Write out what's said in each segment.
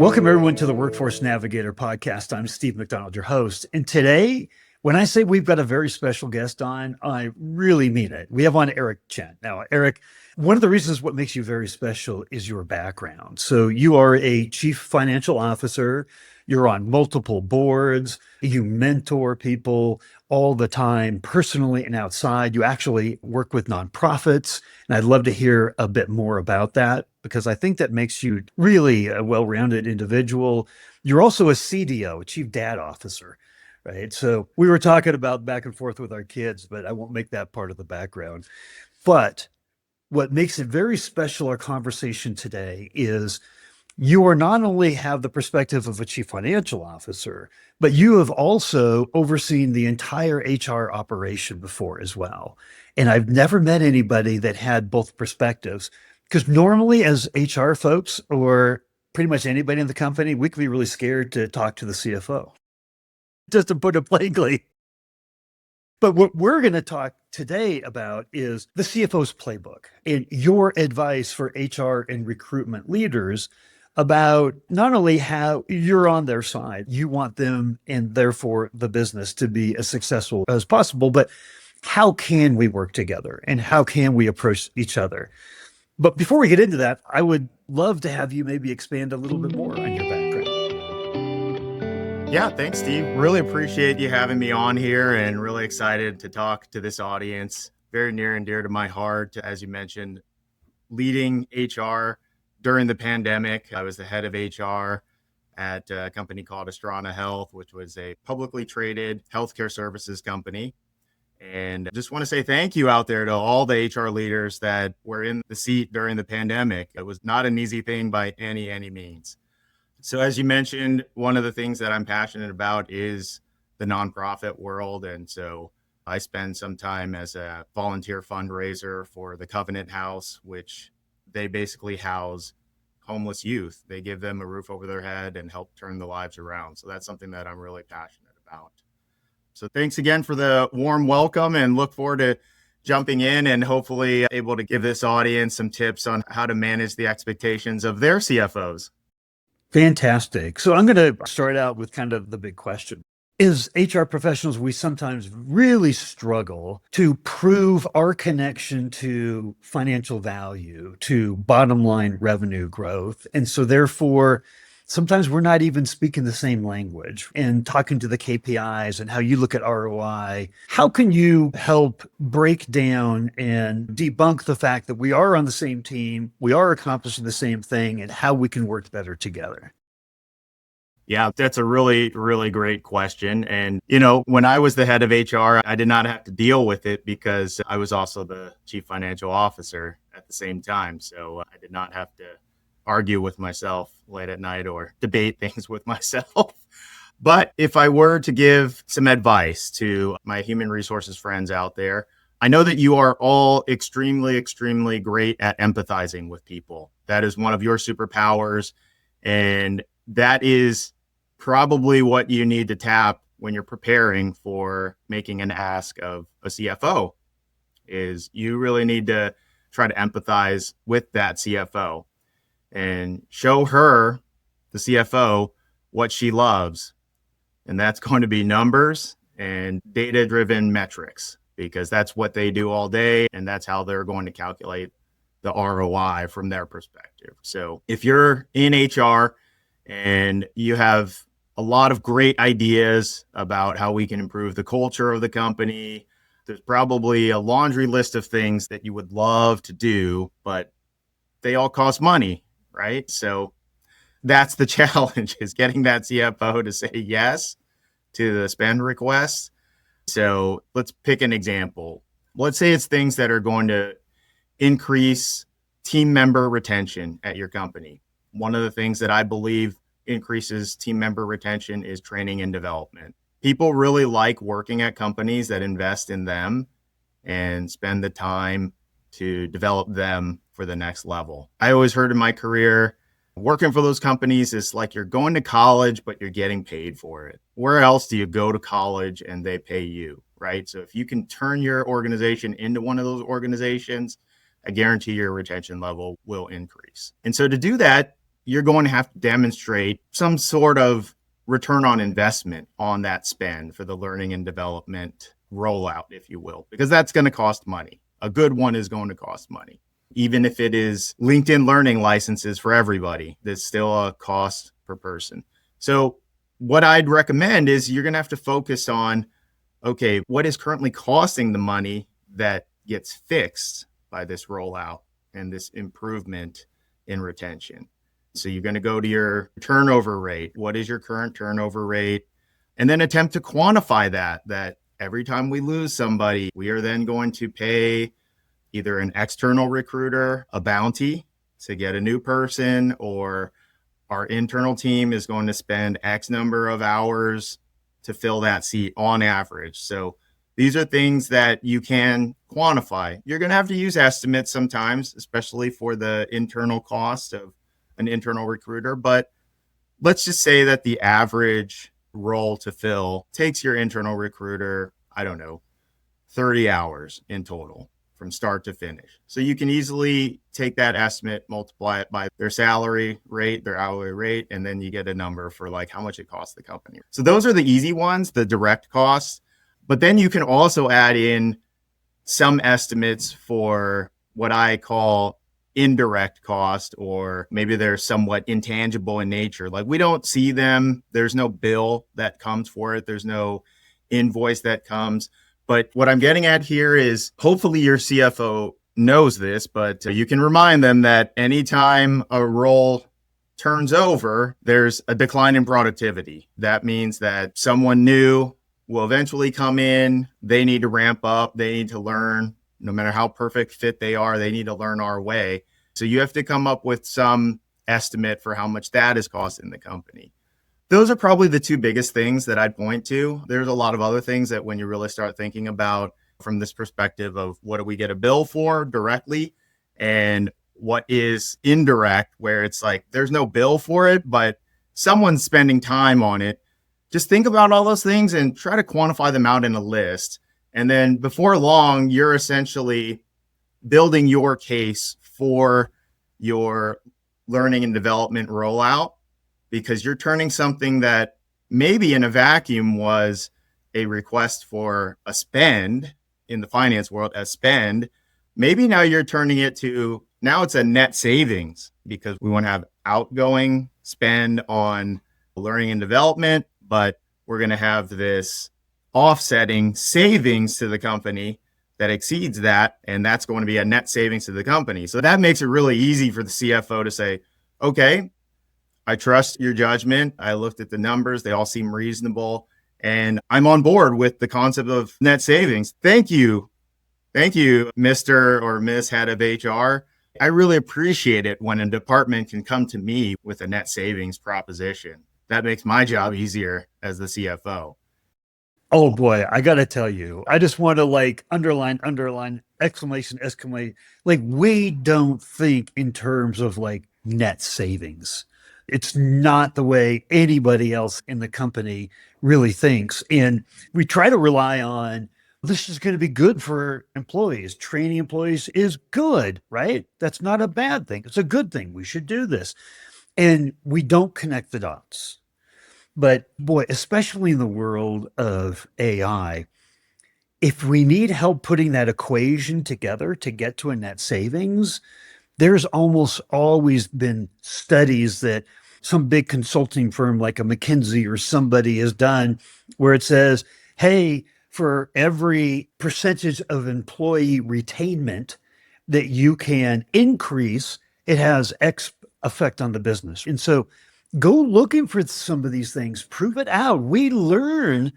Welcome, everyone, to the Workforce Navigator podcast. I'm Steve McDonald, your host. And today, when I say we've got a very special guest on, I really mean it. We have on Eric Chen. Now, Eric, one of the reasons what makes you very special is your background. So you are a chief financial officer. You're on multiple boards. You mentor people all the time, personally and outside. You actually work with nonprofits. And I'd love to hear a bit more about that because I think that makes you really a well-rounded individual. You're also a CDO, a chief dad officer, right? So we were talking about back and forth with our kids, but I won't make that part of the background. But what makes it very special, our conversation today, is you are not only have the perspective of a chief financial officer, but you have also overseen the entire HR operation before as well. And I've never met anybody that had both perspectives, because normally as HR folks or pretty much anybody in the company, we can be really scared to talk to the CFO, just to put it plainly. But what we're going to talk today about is the CFO's playbook and your advice for HR and recruitment leaders about not only how you're on their side, you want them and therefore the business to be as successful as possible, but how can we work together and how can we approach each other? But before we get into that, I would love to have you maybe expand a little bit more on your background. Yeah, thanks, Steve. Really appreciate you having me on here and really excited to talk to this audience. Very near and dear to my heart, as you mentioned, leading HR during the pandemic. I was the head of HR at a company called Astrana Health, which was a publicly traded healthcare services company. And I just want to say thank you out there to all the HR leaders that were in the seat during the pandemic. It was not an easy thing by any means. So as you mentioned, one of the things that I'm passionate about is the nonprofit world. And so I spend some time as a volunteer fundraiser for the Covenant House, which they basically house homeless youth. They give them a roof over their head and help turn the lives around. So that's something that I'm really passionate about. So thanks again for the warm welcome and look forward to jumping in and hopefully able to give this audience some tips on how to manage the expectations of their CFOs. Fantastic. So I'm going to start out with kind of the big question. As HR professionals, we sometimes really struggle to prove our connection to financial value, to bottom line revenue growth. And so therefore, sometimes we're not even speaking the same language and talking to the KPIs and how you look at ROI. How can you help break down and debunk the fact that we are on the same team, we are accomplishing the same thing, and how we can work better together? Yeah, that's a really great question. And, when I was the head of HR, I did not have to deal with it because I was also the chief financial officer at the same time. So I did not have to argue with myself late at night or debate things with myself. But if I were to give some advice to my human resources friends out there, I know that you are all extremely great at empathizing with people. That is one of your superpowers. And that is probably what you need to tap when you're preparing for making an ask of a CFO, is you really need to try to empathize with that CFO and show her, the CFO, what she loves. And that's going to be numbers and data-driven metrics, because that's what they do all day. And that's how they're going to calculate the ROI from their perspective. So if you're in HR and you have a lot of great ideas about how we can improve the culture of the company, there's probably a laundry list of things that you would love to do, but they all cost money, right? So that's the challenge, is getting that CFO to say yes to the spend request. So let's pick an example. Let's say it's things that are going to increase team member retention at your company. One of the things that I believe increases team member retention is training and development. People really like working at companies that invest in them and spend the time to develop them for the next level. I always heard in my career, working for those companies is like you're going to college, but you're getting paid for it. Where else do you go to college and they pay you, right? So if you can turn your organization into one of those organizations, I guarantee your retention level will increase. And so to do that, you're going to have to demonstrate some sort of return on investment on that spend for the learning and development rollout, if you will, because that's going to cost money. A good one is going to cost money. Even if it is LinkedIn learning licenses for everybody, there's still a cost per person. So what I'd recommend is you're going to have to focus on, okay, what is currently costing the money that gets fixed by this rollout and this improvement in retention. So you're going to go to your turnover rate. What is your current turnover rate? And then attempt to quantify that every time we lose somebody, we are then going to pay either an external recruiter a bounty to get a new person, or our internal team is going to spend X number of hours to fill that seat on average. So these are things that you can quantify. You're going to have to use estimates sometimes, especially for the internal cost of an internal recruiter. But let's just say that the average role to fill takes your internal recruiter, I don't know, 30 hours in total from start to finish. So you can easily take that estimate, multiply it by their salary rate, their hourly rate, and then you get a number for like how much it costs the company. So those are the easy ones, the direct costs. But then you can also add in some estimates for what I call indirect cost, or maybe they're somewhat intangible in nature. Like we don't see them. There's no bill that comes for it. There's no invoice that comes. But what I'm getting at here is hopefully your CFO knows this, but you can remind them that anytime a role turns over, there's a decline in productivity. That means that someone new will eventually come in. They need to ramp up. They need to learn. No matter how perfect fit they are, they need to learn our way. So you have to come up with some estimate for how much that is costing the company. Those are probably the two biggest things that I'd point to. There's a lot of other things that when you really start thinking about from this perspective of what do we get a bill for directly and what is indirect, where it's like there's no bill for it, but someone's spending time on it. Just think about all those things and try to quantify them out in a list. And then before long, you're essentially building your case for your learning and development rollout, because you're turning something that maybe in a vacuum was a request for a spend in the finance world, a spend. Maybe now you're turning it to, now it's a net savings, because we want to have outgoing spend on learning and development, but we're going to have this offsetting savings to the company that exceeds that. And that's going to be a net savings to the company. So that makes it really easy for the CFO to say, okay, I trust your judgment. I looked at the numbers. They all seem reasonable. And I'm on board with the concept of net savings. Thank you. Thank you, Mr. or Miss Head of HR. I really appreciate it when a department can come to me with a net savings proposition. That makes my job easier as the CFO. Oh boy, I got to tell you, I just want to like underline, exclamation, exclamation. Like we don't think in terms of like net savings. It's not the way anybody else in the company really thinks. And we try to rely on this is going to be good for employees. Training employees is good, right? That's not a bad thing. It's a good thing. We should do this. And we don't connect the dots. But boy, especially in the world of AI, if we need help putting that equation together to get to a net savings, there's almost always been studies that some big consulting firm like a McKinsey or somebody has done where it says, hey, for every percentage of employee retainment that you can increase, it has X effect on the business. And so go looking for some of these things, prove it out. We learn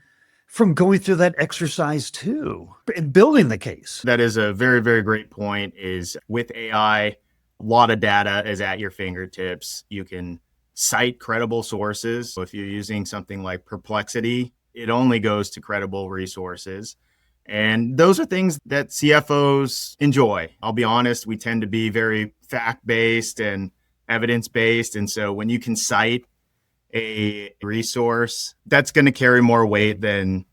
from going through that exercise too, and building the case. That is a very, very great point. Is with AI, a lot of data is at your fingertips. You can cite credible sources. So if you're using something like Perplexity, it only goes to credible resources. And those are things that CFOs enjoy. I'll be honest, we tend to be very fact-based and evidence-based. And so when you can cite a resource, that's going to carry more weight than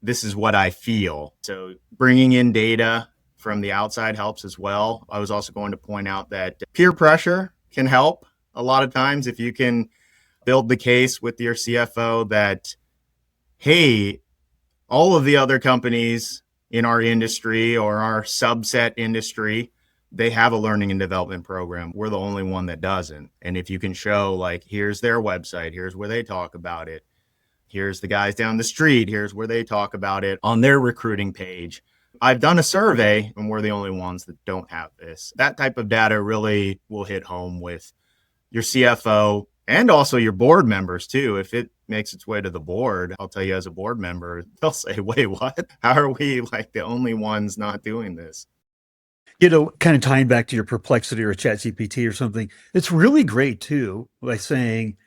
this is what I feel. So bringing in data from the outside helps as well. I was also going to point out that peer pressure can help. a lot of times if you can build the case with your CFO that, hey, all of the other companies in our industry or our subset industry, they have a learning and development program. We're the only one that doesn't. And if you can show, like, here's their website, here's where they talk about it, here's the guys down the street, here's where they talk about it on their recruiting page. I've done a survey and we're the only ones that don't have this. That type of data really will hit home with your CFO and also your board members too. If it makes its way to the board, I'll tell you, as a board member, they'll say, wait, what? How are we like the only ones not doing this? Kind of tying back to your Perplexity or ChatGPT or something, it's really great too, by saying,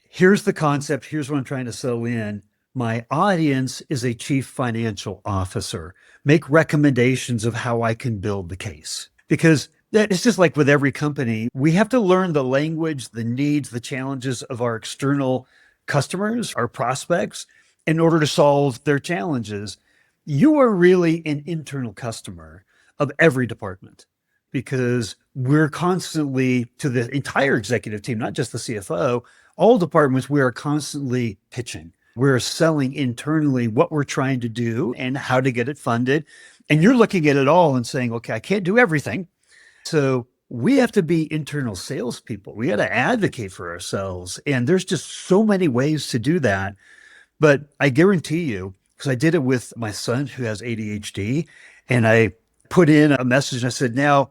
here's the concept, here's what I'm trying to sell in. My audience is a chief financial officer. Make recommendations of how I can build the case. Because it's just like with every company, we have to learn the language, the needs, the challenges of our external customers, our prospects, in order to solve their challenges. You are really an internal customer of every department because we're constantly, to the entire executive team, not just the CFO, all departments, we are constantly pitching. We're selling internally what we're trying to do and how to get it funded. And you're looking at it all and saying, okay, I can't do everything. So we have to be internal salespeople. We got to advocate for ourselves. And there's just so many ways to do that. But I guarantee you, because I did it with my son who has ADHD, and I put in a message and I said, now,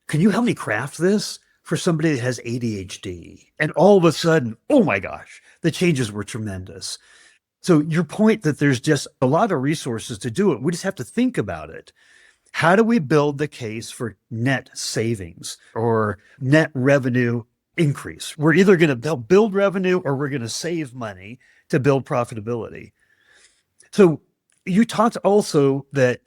can you help me craft this for somebody that has ADHD? And all of a sudden, oh my gosh, the changes were tremendous. So your point that there's just a lot of resources to do it. We just have to think about it. How do we build the case for net savings or net revenue increase? We're either going to build revenue or we're going to save money to build profitability. So you talked also that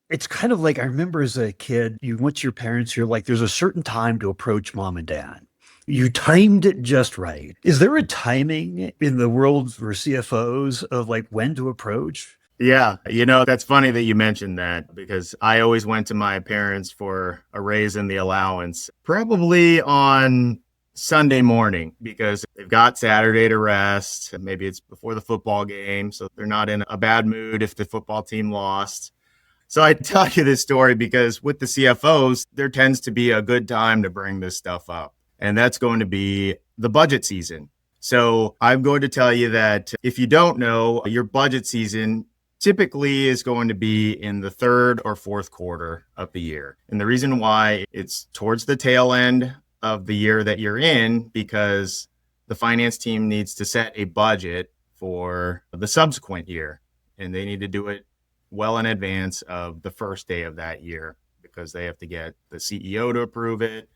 it's kind of like, I remember as a kid, you went to your parents, you're like, there's a certain time to approach mom and dad. You timed it just right. Is there a timing in the world for CFOs of like when to approach? Yeah, that's funny that you mentioned that because I always went to my parents for a raise in the allowance, probably on Sunday morning because they've got Saturday to rest. Maybe it's before the football game, so they're not in a bad mood if the football team lost. So I tell you this story because with the CFOs, there tends to be a good time to bring this stuff up. And that's going to be the budget season. So I'm going to tell you that if you don't know, your budget season typically is going to be in the third or fourth quarter of the year. And the reason why it's towards the tail end of the year that you're in, because the finance team needs to set a budget for the subsequent year. And they need to do it well in advance of the first day of that year because they have to get the CEO to approve it,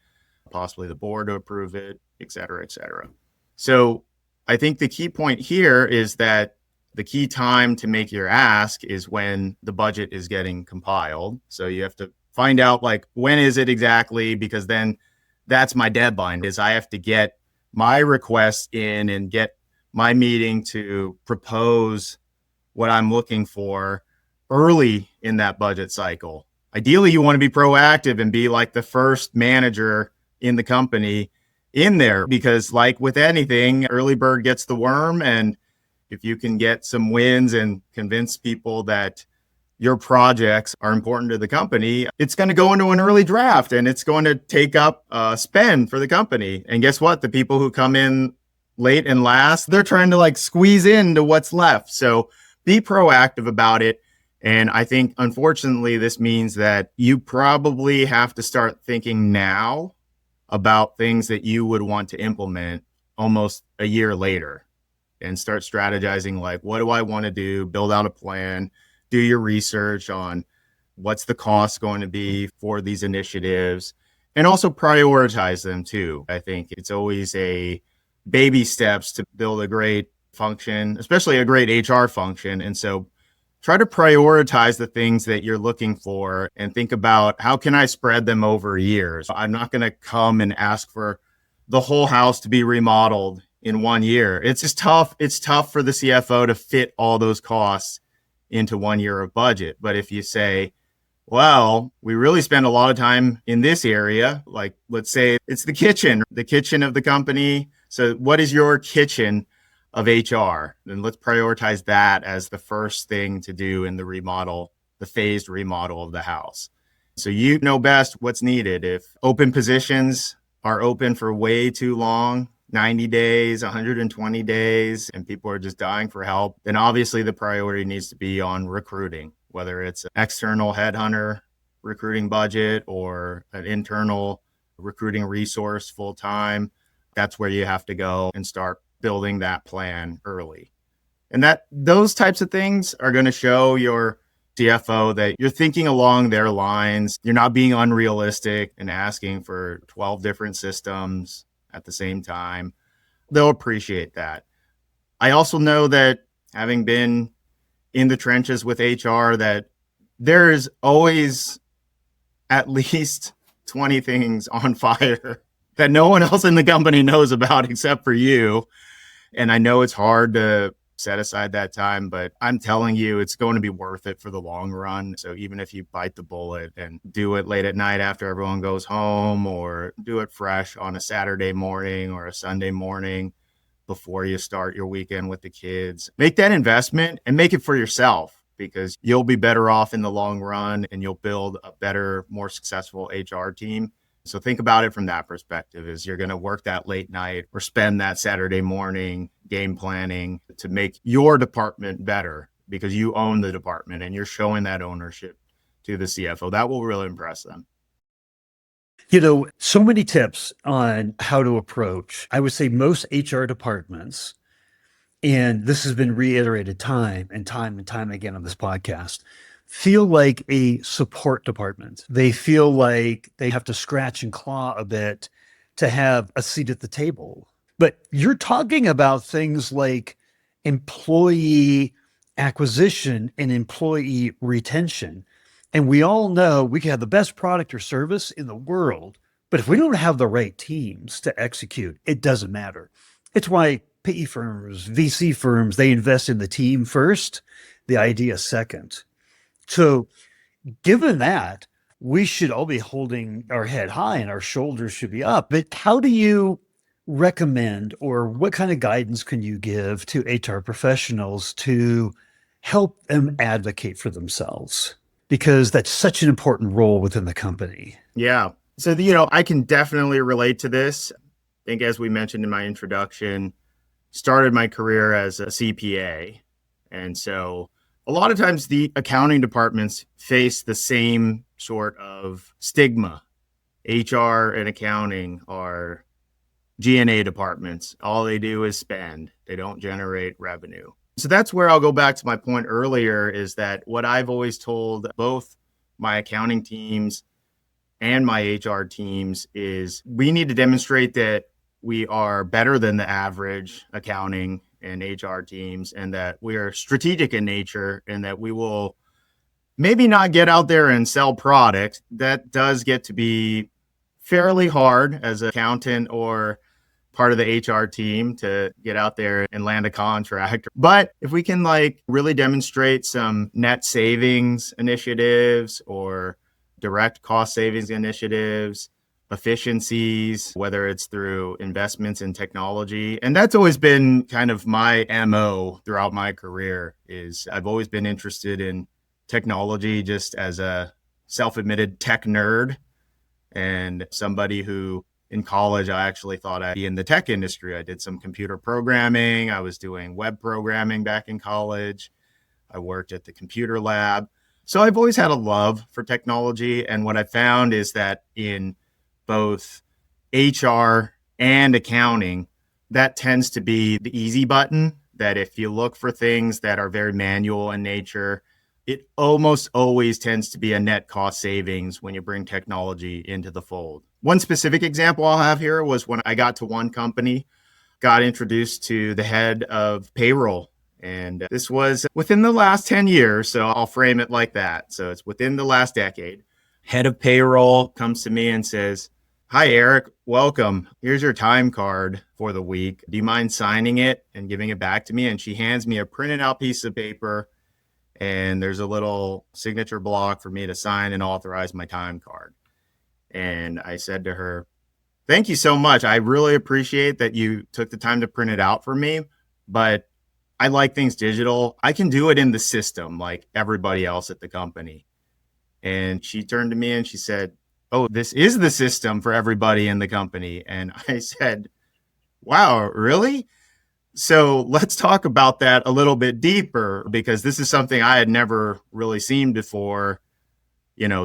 possibly the board to approve it, et cetera, et cetera. So I think the key point here is that the key time to make your ask is when the budget is getting compiled. So you have to find out like, when is it exactly? Because then that's my deadline is I have to get my request in and get my meeting to propose what I'm looking for early in that budget cycle. Ideally, you want to be proactive and be like the first manager in the company in there because like with anything, early bird gets the worm. And if you can get some wins and convince people that your projects are important to the company, it's going to go into an early draft and it's going to take up spend for the company. And guess what? The people who come in late and last, they're trying to like squeeze into what's left. So be proactive about it. And I think, unfortunately, this means that you probably have to start thinking now about things that you would want to implement almost a year later and start strategizing like, what do I want to do? Build out a plan, do your research on what's the cost going to be for these initiatives, and also prioritize them too. I think it's always a baby steps to build a great function, especially a great HR function. And so try to prioritize the things that you're looking for and think about how can I spread them over years? I'm not going to come and ask for the whole house to be remodeled in 1 year. It's just tough. It's tough for the CFO to fit all those costs into 1 year of budget. But if you say, Well, we really spend a lot of time in this area. Like, let's say it's the kitchen of the company. So, what is your kitchen of HR? Then let's prioritize that as the first thing to do in the remodel, the phased remodel of the house. So, you know best what's needed. If open positions are open for way too long, 90 days, 120 days, and people are just dying for help, then obviously the priority needs to be on recruiting, whether it's an external headhunter recruiting budget or an internal recruiting resource full time. That's where you have to go and start building that plan early. And those types of things are going to show your CFO that you're thinking along their lines. You're not being unrealistic and asking for 12 different systems at the same time. They'll appreciate that. I also know that, having been in the trenches with HR, that there's always at least 20 things on fire that no one else in the company knows about except for you. And I know it's hard to set aside that time, but I'm telling you, it's going to be worth it for the long run. So even if you bite the bullet and do it late at night after everyone goes home, or do it fresh on a Saturday morning or a Sunday morning before you start your weekend with the kids, make that investment and make it for yourself, because you'll be better off in the long run and you'll build a better, more successful HR team. So think about it from that perspective, is you're going to work that late night or spend that Saturday morning game planning to make your department better, because you own the department and you're showing that ownership to the CFO. That will really impress them. So many tips on how to approach. I would say most HR departments, and this has been reiterated time and time and time again on this podcast, feel like a support department. They feel like they have to scratch and claw a bit to have a seat at the table. But you're talking about things like employee acquisition and employee retention. And we all know we can have the best product or service in the world, but if we don't have the right teams to execute, it doesn't matter. It's why PE firms, VC firms, they invest in the team first, the idea second. So, given that, we should all be holding our head high and our shoulders should be up. But how do you recommend, or what kind of guidance can you give to HR professionals to help them advocate for themselves? Because that's such an important role within the company. Yeah. So, I can definitely relate to this. I think, as we mentioned in my introduction, started my career as a CPA. And so a lot of times the accounting departments face the same sort of stigma. HR and accounting are G&A departments. All they do is spend. They don't generate revenue. So that's where I'll go back to my point earlier, is that what I've always told both my accounting teams and my HR teams is we need to demonstrate that we are better than the average accounting and HR teams, and that we are strategic in nature, and that we will maybe not get out there and sell products. That does get to be fairly hard as an accountant or part of the HR team to get out there and land a contract. But if we can really demonstrate some net savings initiatives or direct cost savings initiatives, efficiencies, whether it's through investments in technology. And that's always been kind of my MO throughout my career, is I've always been interested in technology, just as a self-admitted tech nerd and somebody who in college, I actually thought I'd be in the tech industry. I did some computer programming. I was doing web programming back in college. I worked at the computer lab. So I've always had a love for technology. And what I found is that in both HR and accounting, that tends to be the easy button, that if you look for things that are very manual in nature, it almost always tends to be a net cost savings when you bring technology into the fold. One specific example I'll have here was when I got to one company, got introduced to the head of payroll. And this was within the last 10 years. So I'll frame it like that. So it's within the last decade. Head of payroll comes to me and says, "Hi, Eric, welcome. Here's your time card for the week. Do you mind signing it and giving it back to me?" And she hands me a printed out piece of paper and there's a little signature block for me to sign and authorize my time card. And I said to her, thank you so much. I really appreciate that you took the time to print it out for me, but I like things digital. I can do it in the system like everybody else at the company. And she turned to me and she said, oh, this is the system for everybody in the company. And I said, wow, really? So let's talk about that a little bit deeper, because this is something I had never really seen before,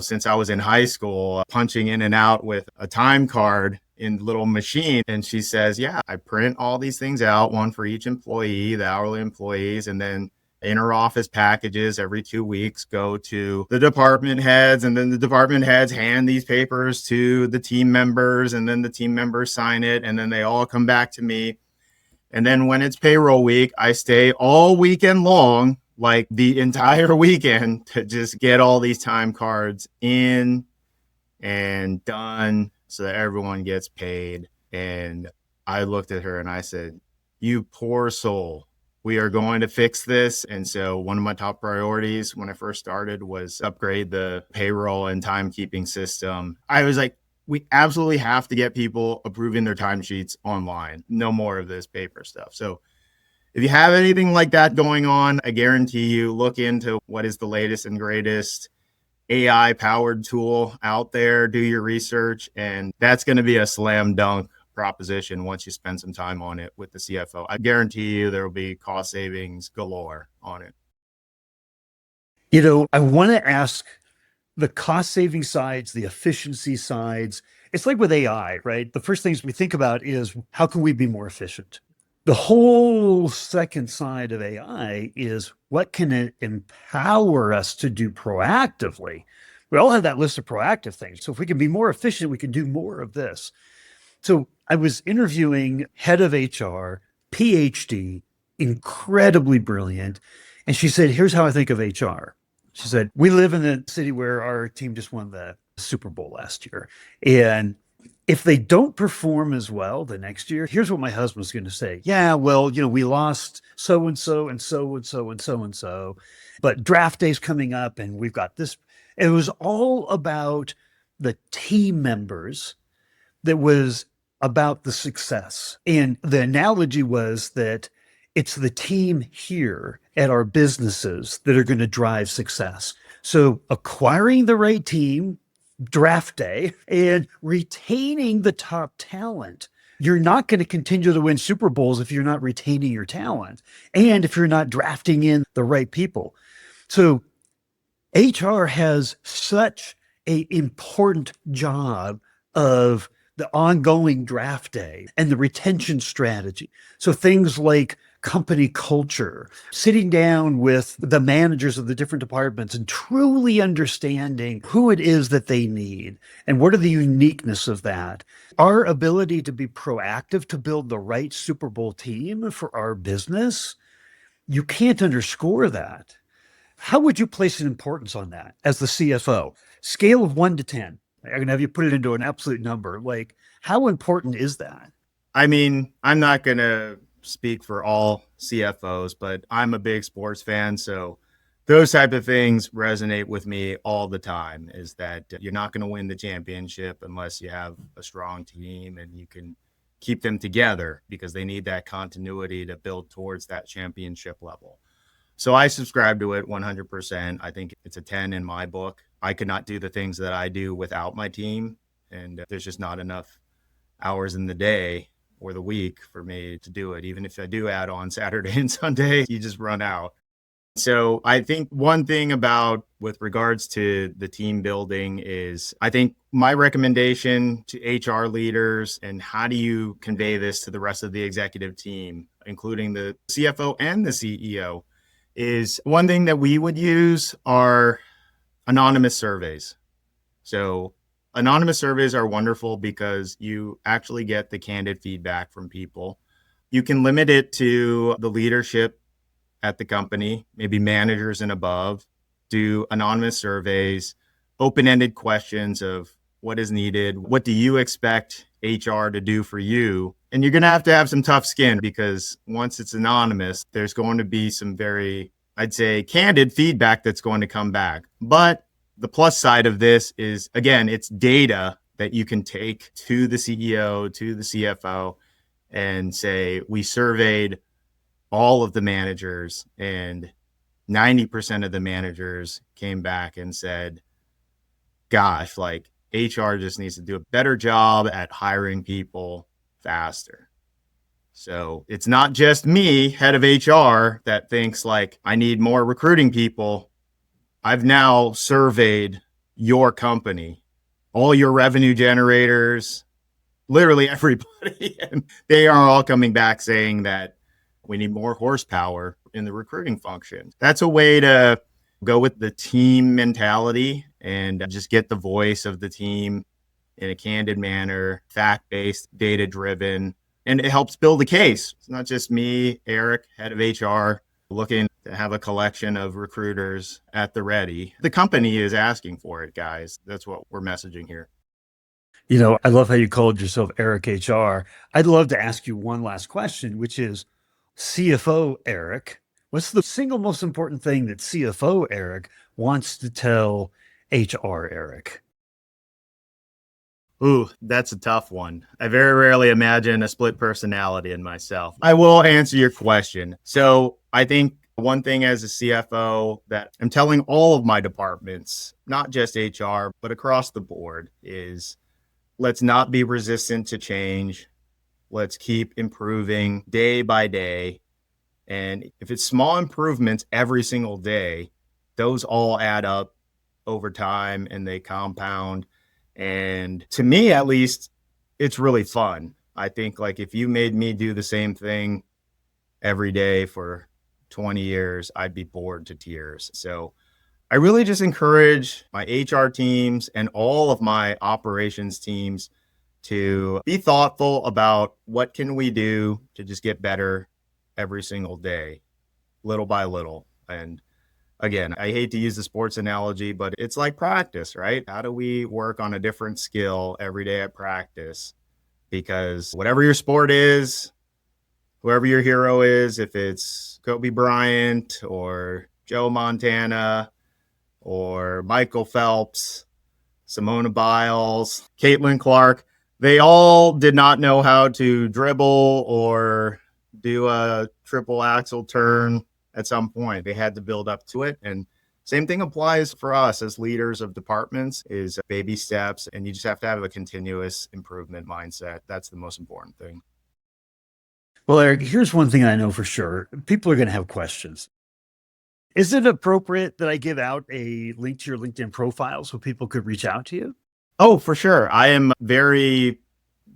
since I was in high school, punching in and out with a time card in the little machine. And she says, yeah, I print all these things out, one for each employee, the hourly employees, and then inter-office packages every 2 weeks go to the department heads, and then the department heads hand these papers to the team members, and then the team members sign it, and then they all come back to me. And then when it's payroll week, I stay all weekend long, like the entire weekend, to just get all these time cards in and done so that everyone gets paid. And I looked at her and I said, you poor soul. We are going to fix this. And so one of my top priorities when I first started was upgrade the payroll and timekeeping system. I was like, we absolutely have to get people approving their timesheets online. No more of this paper stuff. So if you have anything like that going on, I guarantee you look into what is the latest and greatest AI powered tool out there, do your research, and that's going to be a slam dunk proposition once you spend some time on it with the CFO. I guarantee you there will be cost savings galore on it. I want to ask the cost saving sides, the efficiency sides. It's like with AI, right? The first things we think about is how can we be more efficient? The whole second side of AI is what can it empower us to do proactively? We all have that list of proactive things. So if we can be more efficient, we can do more of this. So I was interviewing head of HR, PhD, incredibly brilliant. And she said, here's how I think of HR. She said, we live in a city where our team just won the Super Bowl last year. And if they don't perform as well the next year, here's what my husband's going to say. Yeah, well, we lost so-and-so and so-and-so and so-and-so, but draft day's coming up and we've got this. It was all about the team members. That was about the success. And the analogy was that it's the team here at our businesses that are going to drive success. So acquiring the right team, draft day, and retaining the top talent. You're not going to continue to win Super Bowls if you're not retaining your talent and if you're not drafting in the right people. So HR has such an important job of the ongoing draft day and the retention strategy. So things like company culture, sitting down with the managers of the different departments and truly understanding who it is that they need and what are the uniqueness of that. Our ability to be proactive to build the right Super Bowl team for our business, you can't underscore that. How would you place an importance on that as the CFO? Scale of 1 to 10. I'm going to have you put it into an absolute number. Like, how important is that? I mean, I'm not going to speak for all CFOs, but I'm a big sports fan. So those type of things resonate with me all the time, is that you're not going to win the championship unless you have a strong team and you can keep them together, because they need that continuity to build towards that championship level. So I subscribe to it 100%. I think it's a 10 in my book. I could not do the things that I do without my team. And there's just not enough hours in the day or the week for me to do it. Even if I do add on Saturday and Sunday, you just run out. So I think one thing about with regards to the team building is, I think my recommendation to HR leaders, and how do you convey this to the rest of the executive team, including the CFO and the CEO, is one thing that we would use are anonymous surveys. So anonymous surveys are wonderful because you actually get the candid feedback from people. You can limit it to the leadership at the company, maybe managers and above. Do anonymous surveys, open-ended questions of what is needed, what do you expect HR to do for you? And you're going to have some tough skin, because once it's anonymous, there's going to be some very I'd say, candid feedback that's going to come back. But the plus side of this is, again, it's data that you can take to the CEO, to the CFO, and say, we surveyed all of the managers, and 90% of the managers came back and said, gosh, like HR just needs to do a better job at hiring people faster. So it's not just me, head of HR, that thinks like I need more recruiting people. I've now surveyed your company, all your revenue generators, literally everybody, and they are all coming back saying that we need more horsepower in the recruiting function. That's a way to go with the team mentality and just get the voice of the team in a candid manner, fact-based, data-driven, and it helps build a case. It's not just me, Eric, head of HR, looking to have a collection of recruiters at the ready. The company is asking for it, guys. That's what we're messaging here. I love how you called yourself Eric HR. I'd love to ask you one last question, which is CFO Eric. What's the single most important thing that CFO Eric wants to tell HR Eric? Ooh, that's a tough one. I very rarely imagine a split personality in myself. I will answer your question. So I think one thing as a CFO that I'm telling all of my departments, not just HR, but across the board, is let's not be resistant to change. Let's keep improving day by day. And if it's small improvements every single day, those all add up over time and they compound. And to me, at least, it's really fun. I think like if you made me do the same thing every day for 20 years, I'd be bored to tears. So I really just encourage my HR teams and all of my operations teams to be thoughtful about what can we do to just get better every single day, little by little. And again, I hate to use the sports analogy, but it's like practice, right? How do we work on a different skill every day at practice? Because whatever your sport is, whoever your hero is, if it's Kobe Bryant or Joe Montana or Michael Phelps, Simone Biles, Caitlin Clark, they all did not know how to dribble or do a triple axel turn at some point. They had to build up to it. And same thing applies for us as leaders of departments, is baby steps. And you just have to have a continuous improvement mindset. That's the most important thing. Well, Eric, here's one thing I know for sure. People are going to have questions. Is it appropriate that I give out a link to your LinkedIn profile so people could reach out to you? Oh, for sure. I am very,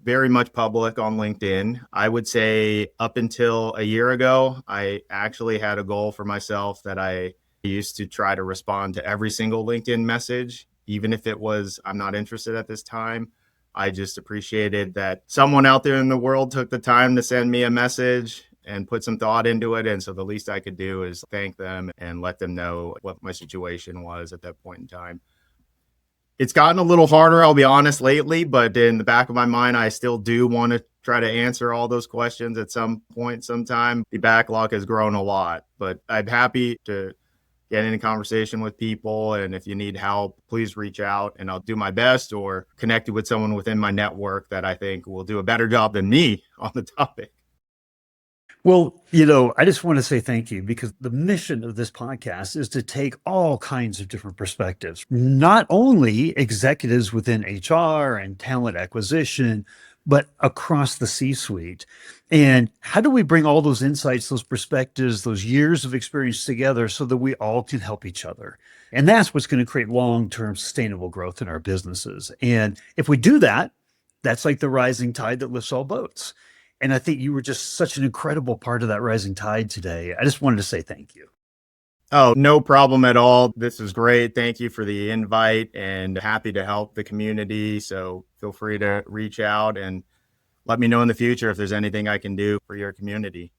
very much public on LinkedIn. I would say up until a year ago, I actually had a goal for myself that I used to try to respond to every single LinkedIn message, even if it was, I'm not interested at this time. I just appreciated that someone out there in the world took the time to send me a message and put some thought into it. And so the least I could do is thank them and let them know what my situation was at that point in time. It's gotten a little harder, I'll be honest, lately, but in the back of my mind, I still do want to try to answer all those questions at some point, sometime. The backlog has grown a lot, but I'm happy to get in a conversation with people. And if you need help, please reach out and I'll do my best, or connect you with someone within my network that I think will do a better job than me on the topic. Well, I just want to say thank you, because the mission of this podcast is to take all kinds of different perspectives, not only executives within HR and talent acquisition, but across the C-suite. And how do we bring all those insights, those perspectives, those years of experience together so that we all can help each other? And that's what's going to create long-term sustainable growth in our businesses. And if we do that, that's like the rising tide that lifts all boats. And I think you were just such an incredible part of that rising tide today. I just wanted to say thank you. Oh, no problem at all. This is great. Thank you for the invite and happy to help the community. So feel free to reach out and let me know in the future if there's anything I can do for your community.